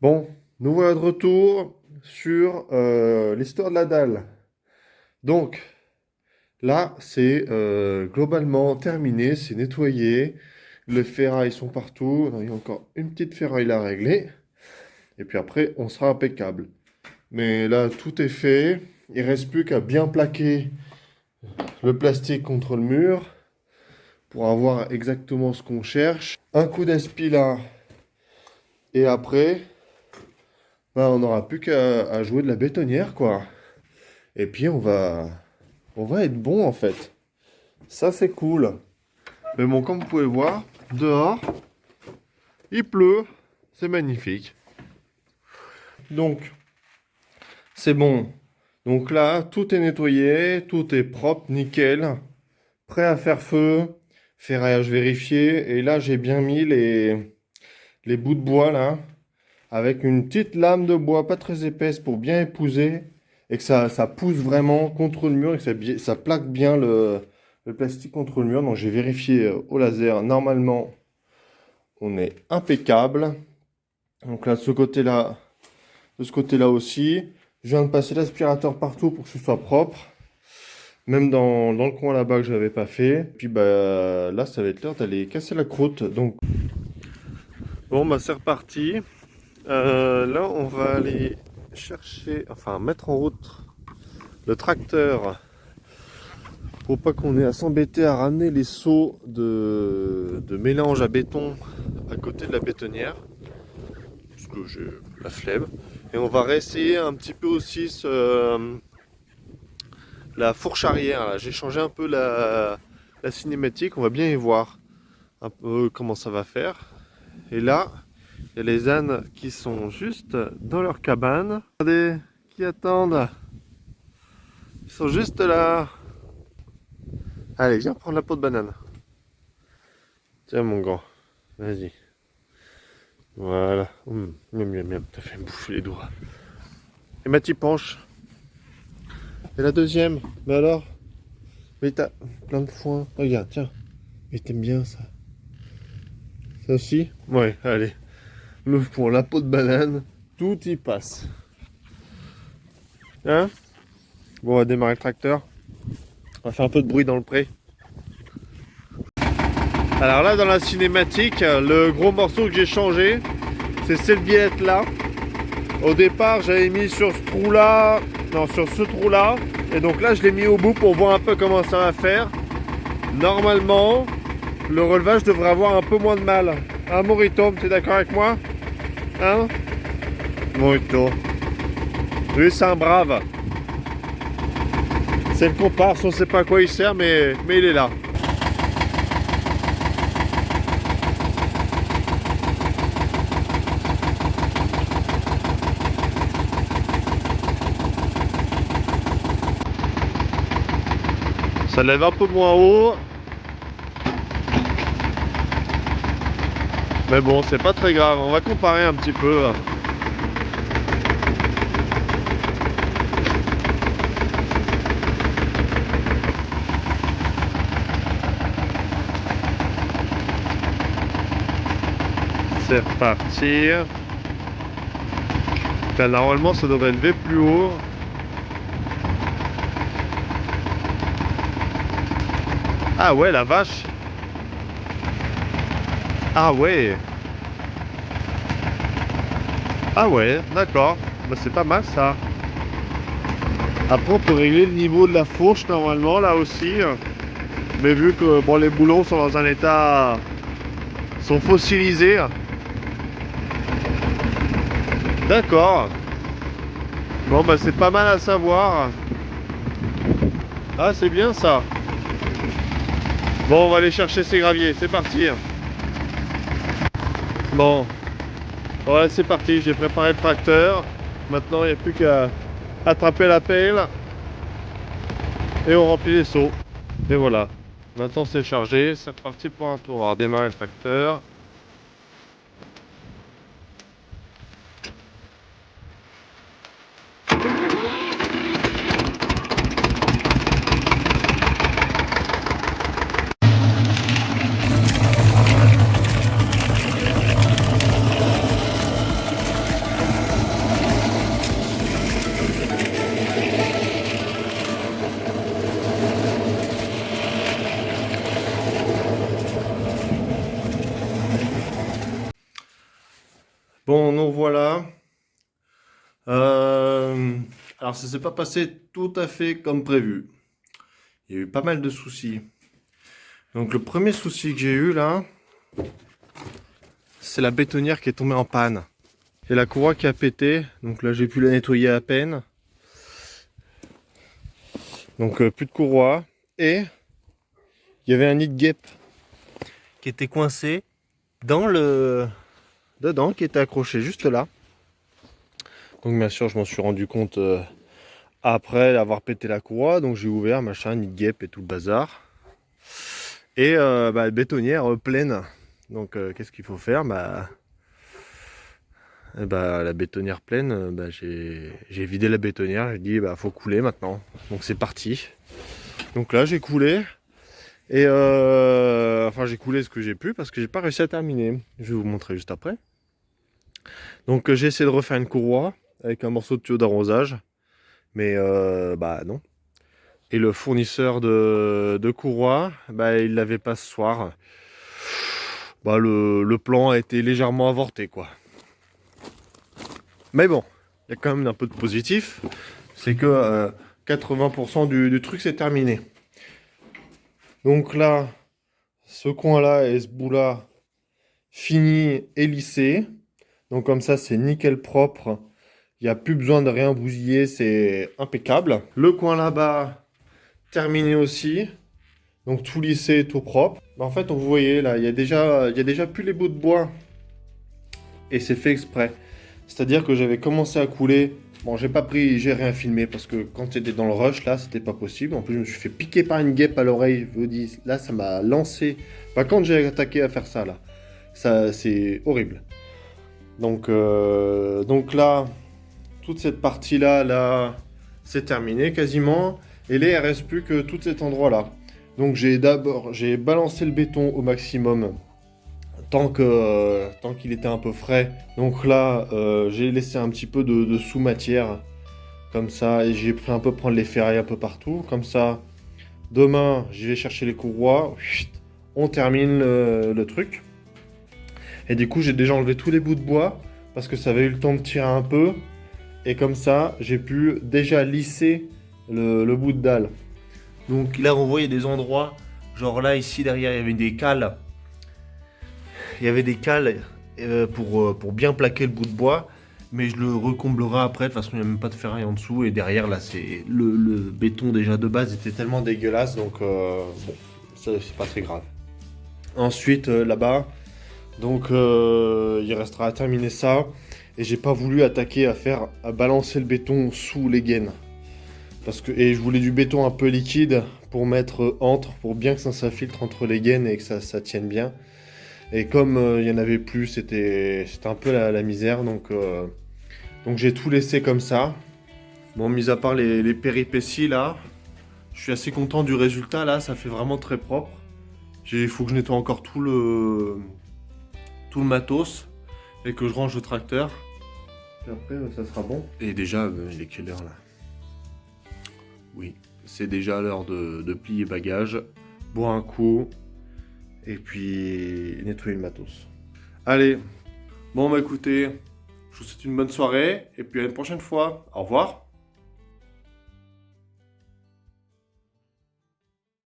Bon, nous voilà de retour sur l'histoire de la dalle. Donc, là, c'est globalement terminé, c'est nettoyé. Les ferrailles sont partout. Il y a encore une petite ferraille à régler. Et puis après, on sera impeccable. Mais là, tout est fait. Il reste plus qu'à bien plaquer le plastique contre le mur pour avoir exactement ce qu'on cherche. Un coup d'aspi là. Et après, ben, on n'aura plus qu'à jouer de la bétonnière, quoi. Et puis on va être bon en fait. Ça c'est cool. Mais bon, comme vous pouvez voir, dehors, il pleut. C'est magnifique. Donc, c'est bon. Donc là, tout est nettoyé, tout est propre, nickel. Prêt à faire feu. Ferraillage vérifié. Et là, j'ai bien mis les bouts de bois là. Avec une petite lame de bois pas très épaisse pour bien épouser. Et que ça pousse vraiment contre le mur et que ça plaque bien le plastique contre le mur. Donc j'ai vérifié au laser. Normalement, on est impeccable. Donc là, de ce côté-là aussi. Je viens de passer l'aspirateur partout pour que ce soit propre. Même dans le coin là-bas que je n'avais pas fait. Puis bah là, ça va être l'heure d'aller casser la croûte. Donc bon, bah c'est reparti. Là, on va aller chercher, enfin mettre en route le tracteur pour pas qu'on ait à s'embêter à ramener les seaux de mélange à béton à côté de la bétonnière parce que j'ai la flemme. Et on va réessayer un petit peu aussi la fourche arrière là. J'ai changé un peu la cinématique, on va bien y voir un peu comment ça va faire. Et là, il y a les ânes qui sont juste dans leur cabane. Regardez, qui attendent. Ils sont juste là. Allez, viens prendre la peau de banane. Tiens mon grand, vas-y. Voilà. Miam, miam, miam, t'as fait me bouffer les doigts. Et ma petite penche. Et la deuxième. Mais alors? Mais t'as plein de foin. Regarde, tiens. Mais t'aimes bien ça. Ça aussi? Ouais, allez. Le foin, la peau de banane, tout y passe. Hein? Bon, on va démarrer le tracteur. On va faire un peu de bruit dans le pré. Alors là, dans la cinématique, le gros morceau que j'ai changé, c'est cette viette là. Au départ, j'avais mis sur ce trou là, non, sur ce trou là. Et donc là, je l'ai mis au bout pour voir un peu comment ça va faire. Normalement, le relevage devrait avoir un peu moins de mal. Hein, Morito, tu es d'accord avec moi? Hein? Morito. Lui, c'est un brave. C'est le comparse, on sait pas à quoi il sert, mais il est là. Ça lève un peu moins haut. Mais bon, c'est pas très grave. On va comparer un petit peu. C'est reparti. Là, normalement, ça devrait lever plus haut. Ah ouais, la vache. Ah ouais. Ah ouais, d'accord. Bah, c'est pas mal ça. Après, on peut régler le niveau de la fourche normalement là aussi. Mais vu que bon, les boulons sont dans un état, sont fossilisés. D'accord. Bon bah c'est pas mal à savoir. Ah c'est bien ça. Bon on va aller chercher ces graviers, c'est parti. Bon, voilà c'est parti, j'ai préparé le tracteur. Maintenant il n'y a plus qu'à attraper la pelle et on remplit les seaux. Et voilà. Maintenant c'est chargé, c'est reparti pour un tour. On va redémarrer le tracteur. Bon, nous voilà. Alors, ça s'est pas passé tout à fait comme prévu. Il y a eu pas mal de soucis. Donc, le premier souci que j'ai eu là, c'est la bétonnière qui est tombée en panne. Et la courroie qui a pété. Donc là, j'ai pu la nettoyer à peine. Donc, plus de courroie. Et il y avait un nid de guêpe qui était coincé dans le dedans, qui était accroché juste là. Donc bien sûr, je m'en suis rendu compte après avoir pété la courroie. Donc j'ai ouvert, machin, nid de guêpe et tout le bazar. Et bétonnière pleine. Donc qu'est-ce qu'il faut faire? La bétonnière pleine, j'ai vidé la bétonnière. J'ai dit faut couler maintenant. Donc c'est parti. Donc là j'ai coulé. Et enfin j'ai coulé ce que j'ai pu parce que j'ai pas réussi à terminer. Je vais vous montrer juste après. Donc j'ai essayé de refaire une courroie avec un morceau de tuyau d'arrosage. Mais non. Et le fournisseur de courroie, il l'avait pas ce soir. Le plan a été légèrement avorté, quoi. Mais bon, il y a quand même un peu de positif. C'est que 80% du truc c'est terminé. Donc là, ce coin-là et ce bout-là, fini et lissé. Donc comme ça, c'est nickel propre. Il n'y a plus besoin de rien bousiller, c'est impeccable. Le coin là-bas, terminé aussi. Donc tout lissé, tout propre. En fait, vous voyez là, il y a déjà plus les bouts de bois. Et c'est fait exprès. C'est-à-dire que j'avais commencé à couler. Bon, j'ai rien filmé parce que quand j'étais dans le rush, là, c'était pas possible. En plus, je me suis fait piquer par une guêpe à l'oreille. Je vous dis, là, ça m'a lancé. Quand j'ai attaqué à faire ça, là, ça, c'est horrible. Donc là, toute cette partie-là, là, c'est terminé quasiment. Et là, il reste plus que tout cet endroit-là. Donc j'ai balancé le béton au maximum tant qu'il était un peu frais. Donc là, j'ai laissé un petit peu de sous-matière comme ça et j'ai pris un peu prendre les ferrailles un peu partout. Comme ça, demain, je vais chercher les courroies. On termine le truc. Et du coup, j'ai déjà enlevé tous les bouts de bois parce que ça avait eu le temps de tirer un peu. Et comme ça, j'ai pu déjà lisser le bout de dalle. Donc là, on voit, il y a des endroits, genre là, ici, derrière, il y avait des cales. Il y avait des cales pour bien plaquer le bout de bois. Mais je le recomblerai après, de toute façon, il n'y a même pas de ferraille en dessous. Et derrière, là, c'est le béton déjà de base était tellement dégueulasse. Donc, bon, ça, c'est pas très grave. Ensuite, là-bas, donc, il restera à terminer ça. Et j'ai pas voulu attaquer à balancer le béton sous les gaines. Et je voulais du béton un peu liquide pour mettre pour bien que ça s'infiltre entre les gaines et que ça tienne bien. Et comme il y en avait plus, c'était un peu la misère. Donc j'ai tout laissé comme ça. Bon, mis à part les péripéties là, je suis assez content du résultat là. Ça fait vraiment très propre. Il faut que je nettoie encore tout le matos et que je range le tracteur. Et après, ça sera bon. Et déjà, il est quelle heure là? Oui, c'est déjà l'heure de plier bagages, boire un coup et puis nettoyer le matos. Allez, bon écoutez, je vous souhaite une bonne soirée et puis à une prochaine fois. Au revoir.